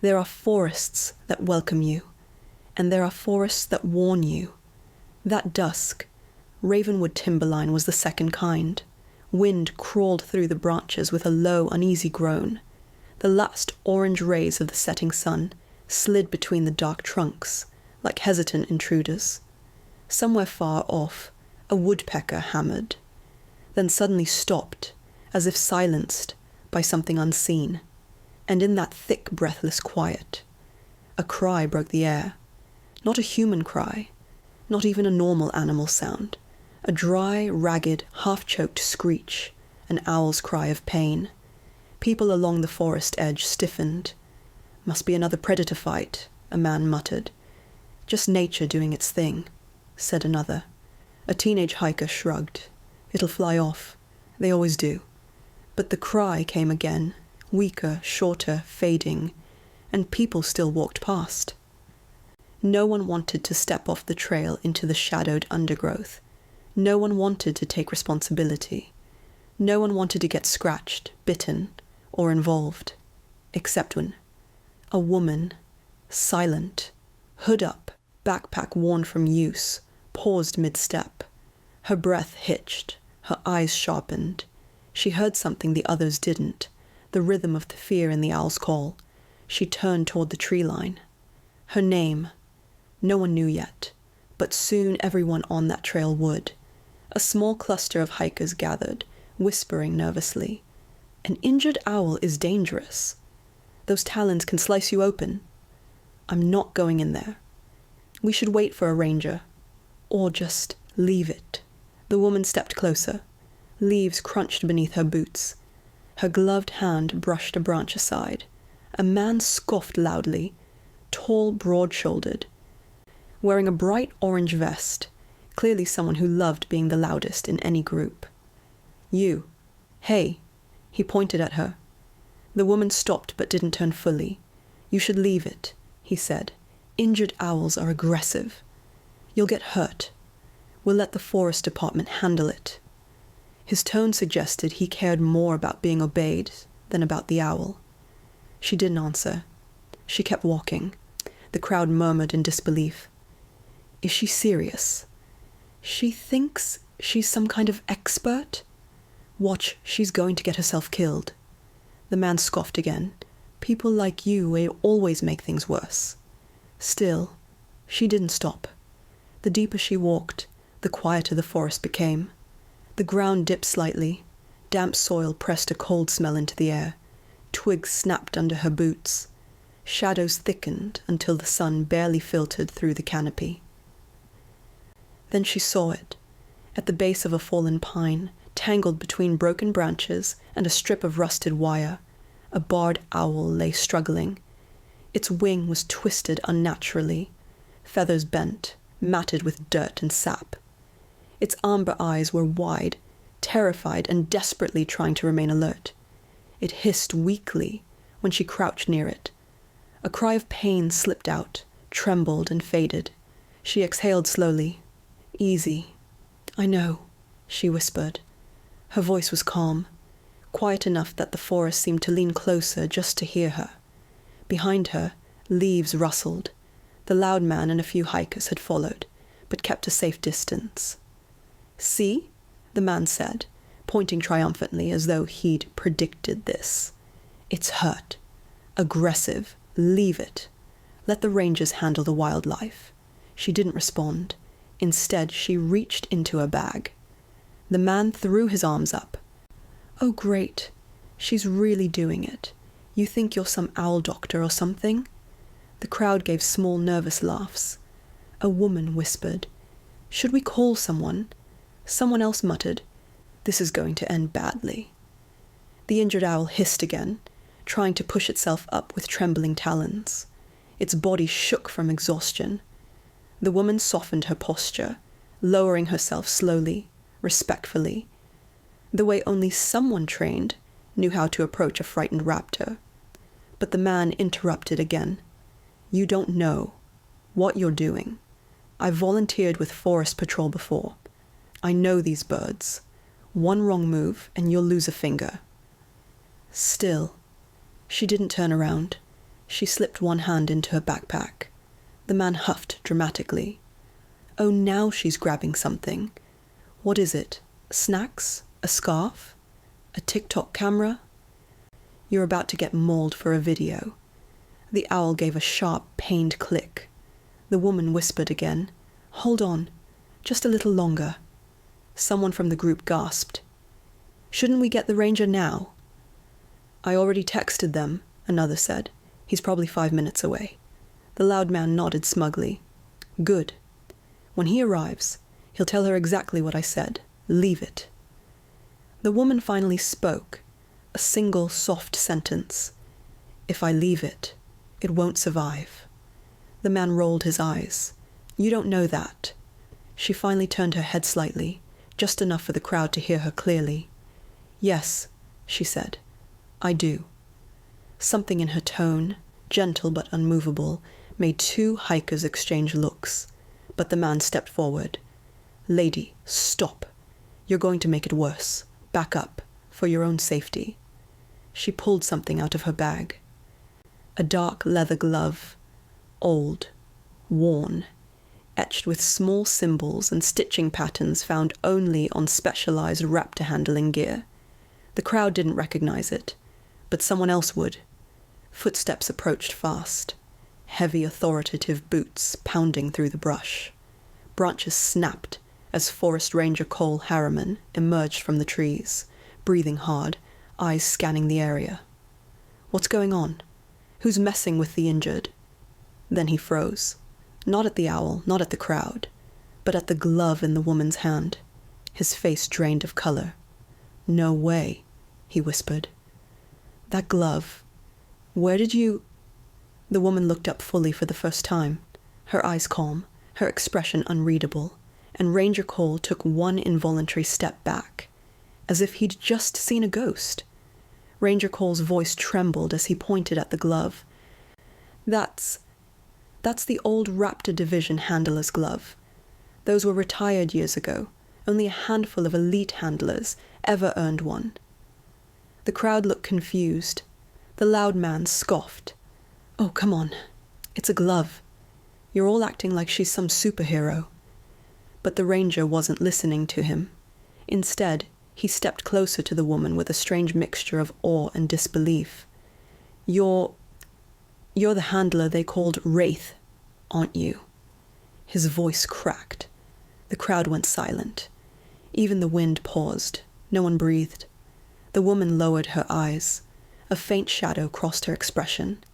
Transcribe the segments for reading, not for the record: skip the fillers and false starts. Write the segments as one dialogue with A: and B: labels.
A: There are forests that welcome you, and there are forests that warn you. That dusk, Ravenwood timberline was the second kind. Wind crawled through the branches with a low, uneasy groan. The last orange rays of the setting sun slid between the dark trunks, like hesitant intruders. Somewhere far off, a woodpecker hammered, then suddenly stopped, as if silenced by something unseen. And in that thick, breathless quiet, a cry broke the air. Not a human cry, not even a normal animal sound. A dry, ragged, half-choked screech, an owl's cry of pain. People along the forest edge stiffened. "Must be another predator fight," a man muttered. "Just nature doing its thing," said another. A teenage hiker shrugged. "It'll fly off. They always do." But the cry came again, weaker, shorter, fading, and people still walked past. No one wanted to step off the trail into the shadowed undergrowth. No one wanted to take responsibility. No one wanted to get scratched, bitten, or involved. Except when a woman, silent, hood up, backpack worn from use, paused mid-step. Her breath hitched, her eyes sharpened. She heard something the others didn't, the rhythm of the fear in the owl's call. She turned toward the tree line. Her name, no one knew yet, but soon everyone on that trail would. A small cluster of hikers gathered, whispering nervously. "An injured owl is dangerous. Those talons can slice you open. I'm not going in there. We should wait for a ranger. Or just leave it." The woman stepped closer. Leaves crunched beneath her boots. Her gloved hand brushed a branch aside. A man scoffed loudly, tall, broad-shouldered, wearing a bright orange vest, clearly someone who loved being the loudest in any group. "You. Hey." He pointed at her. The woman stopped but didn't turn fully. "You should leave it," he said. "Injured owls are aggressive. You'll get hurt. We'll let the forest department handle it." His tone suggested he cared more about being obeyed than about the owl. She didn't answer. She kept walking. The crowd murmured in disbelief. "Is she serious? She thinks she's some kind of expert? Watch, she's going to get herself killed." The man scoffed again. "People like you will always make things worse." Still, she didn't stop. The deeper she walked, the quieter the forest became. The ground dipped slightly. Damp soil pressed a cold smell into the air. Twigs snapped under her boots. Shadows thickened until the sun barely filtered through the canopy. Then she saw it, at the base of a fallen pine, tangled between broken branches and a strip of rusted wire. A barred owl lay struggling. Its wing was twisted unnaturally, feathers bent, matted with dirt and sap. Its amber eyes were wide, terrified and desperately trying to remain alert. It hissed weakly when she crouched near it. A cry of pain slipped out, trembled and faded. She exhaled slowly. "Easy. I know," she whispered. Her voice was calm, quiet enough that the forest seemed to lean closer just to hear her. Behind her, leaves rustled. The loud man and a few hikers had followed, but kept a safe distance. "See?" the man said, pointing triumphantly as though he'd predicted this. "It's hurt. Aggressive. Leave it. Let the rangers handle the wildlife." She didn't respond. Instead, she reached into a bag. The man threw his arms up. "Oh, great. She's really doing it. You think you're some owl doctor or something?" The crowd gave small, nervous laughs. A woman whispered, "Should we call someone?" Someone else muttered, "This is going to end badly." The injured owl hissed again, trying to push itself up with trembling talons. Its body shook from exhaustion. The woman softened her posture, lowering herself slowly, respectfully, the way only someone trained knew how to approach a frightened raptor. But the man interrupted again. "You don't know what you're doing. I volunteered with Forest Patrol before. I know these birds. One wrong move and you'll lose a finger." Still, she didn't turn around. She slipped one hand into her backpack. The man huffed dramatically. Oh, now she's grabbing something. What is it? Snacks? A scarf? A TikTok camera? You're about to get mauled for a video. The owl gave a sharp, pained click. The woman whispered again, Hold on, just a little longer. Someone from the group gasped. Shouldn't we get the ranger now? I already texted them, another said. He's probably 5 minutes away. The loud man nodded smugly. Good. When he arrives, he'll tell her exactly what I said. Leave it. The woman finally spoke, a single soft sentence. If I leave it, it won't survive. The man rolled his eyes. You don't know that. She finally turned her head slightly, just enough for the crowd to hear her clearly. Yes, she said, I do. Something in her tone, gentle but unmovable, made two hikers exchange looks. But the man stepped forward. Lady, stop. You're going to make it worse. Back up, for your own safety. She pulled something out of her bag. A dark leather glove, old, worn, etched with small symbols and stitching patterns found only on specialized raptor handling gear. The crowd didn't recognize it, but someone else would. Footsteps approached fast, heavy authoritative boots pounding through the brush. Branches snapped as Forest Ranger Cole Harriman emerged from the trees, breathing hard, eyes scanning the area. What's going on? Who's messing with the injured? Then he froze. Not at the owl, not at the crowd, but at the glove in the woman's hand. His face drained of color. No way, he whispered. That glove. Where did you... The woman looked up fully for the first time, her eyes calm, her expression unreadable, and Ranger Cole took one involuntary step back, as if he'd just seen a ghost. Ranger Cole's voice trembled as he pointed at the glove. That's the old Raptor Division handler's glove. Those were retired years ago. Only a handful of elite handlers ever earned one. The crowd looked confused. The loud man scoffed. Oh, come on. It's a glove. You're all acting like she's some superhero. But the ranger wasn't listening to him. Instead, he stepped closer to the woman with a strange mixture of awe and disbelief. You're the handler they called Wraith, aren't you? His voice cracked. The crowd went silent. Even the wind paused. No one breathed. The woman lowered her eyes. A faint shadow crossed her expression.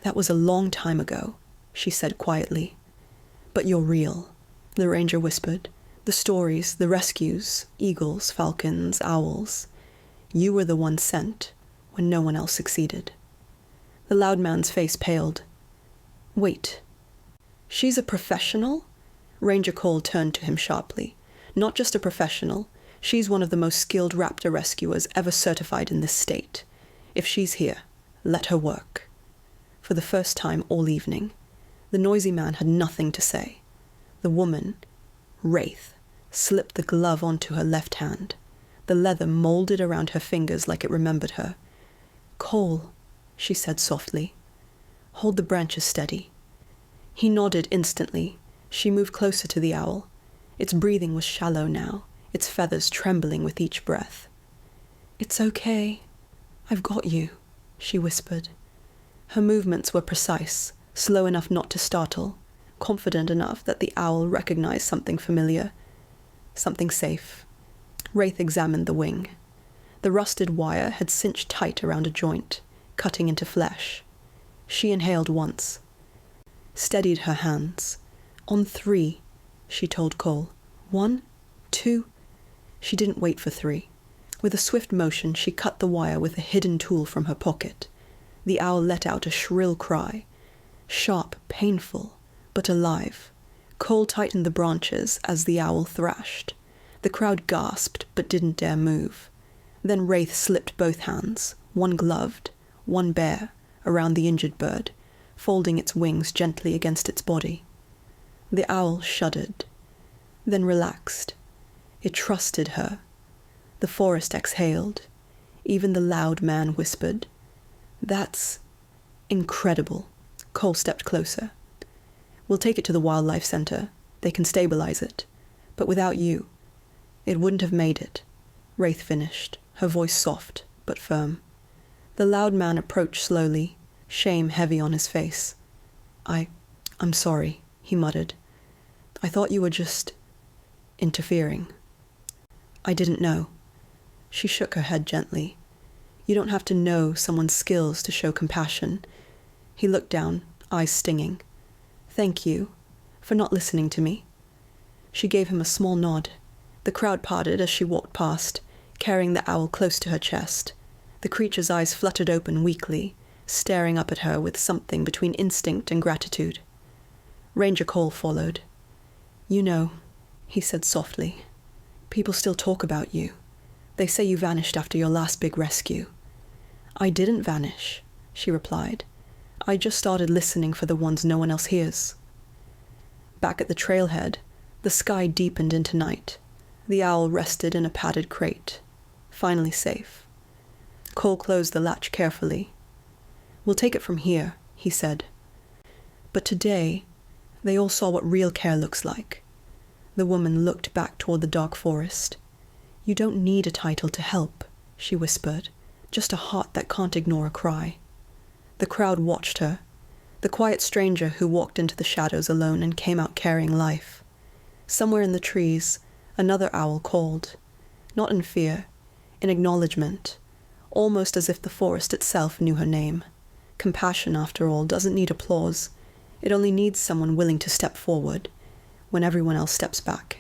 A: That was a long time ago, she said quietly. But you're real, the ranger whispered. The stories, the rescues, eagles, falcons, owls. You were the one sent when no one else succeeded. The loud man's face paled. Wait. She's a professional? Ranger Cole turned to him sharply. Not just a professional. She's one of the most skilled raptor rescuers ever certified in this state. If she's here, let her work. For the first time all evening, the noisy man had nothing to say. The woman, Wraith, slipped the glove onto her left hand. The leather molded around her fingers like it remembered her. Cole, she said softly. Hold the branches steady. He nodded instantly. She moved closer to the owl. Its breathing was shallow now, its feathers trembling with each breath. It's okay. I've got you, she whispered. Her movements were precise, slow enough not to startle, confident enough that the owl recognized something familiar, something safe. Wraith examined the wing. The rusted wire had cinched tight around a joint, cutting into flesh. She inhaled once, steadied her hands. On 3, she told Cole. 1, 2. She didn't wait for 3. With a swift motion, she cut the wire with a hidden tool from her pocket. The owl let out a shrill cry. Sharp, painful, but alive. Cole tightened the branches as the owl thrashed. The crowd gasped, but didn't dare move. Then Wraith slipped both hands, one gloved, one bare, around the injured bird, folding its wings gently against its body. The owl shuddered, then relaxed. It trusted her. The forest exhaled. Even the loud man whispered, That's Incredible. Cole stepped closer. We'll take it to the wildlife center. They can stabilize it. But without you, it wouldn't have made it. Wraith finished, her voice soft but firm. The loud man approached slowly, shame heavy on his face. I'm sorry, he muttered. I thought you were just interfering. I didn't know. She shook her head gently. You don't have to know someone's skills to show compassion. He looked down, eyes stinging. Thank you for not listening to me. She gave him a small nod. The crowd parted as she walked past, carrying the owl close to her chest. The creature's eyes fluttered open weakly, staring up at her with something between instinct and gratitude. Ranger Cole followed. You know, he said softly, people still talk about you. They say you vanished after your last big rescue. I didn't vanish, she replied. I just started listening for the ones no one else hears. Back at the trailhead, the sky deepened into night. The owl rested in a padded crate, finally safe. Cole closed the latch carefully. We'll take it from here, he said. But today, they all saw what real care looks like. The woman looked back toward the dark forest. You don't need a title to help, she whispered, just a heart that can't ignore a cry. The crowd watched her, the quiet stranger who walked into the shadows alone and came out carrying life. Somewhere in the trees, another owl called, not in fear, in acknowledgement, almost as if the forest itself knew her name. Compassion, after all, doesn't need applause. It only needs someone willing to step forward when everyone else steps back.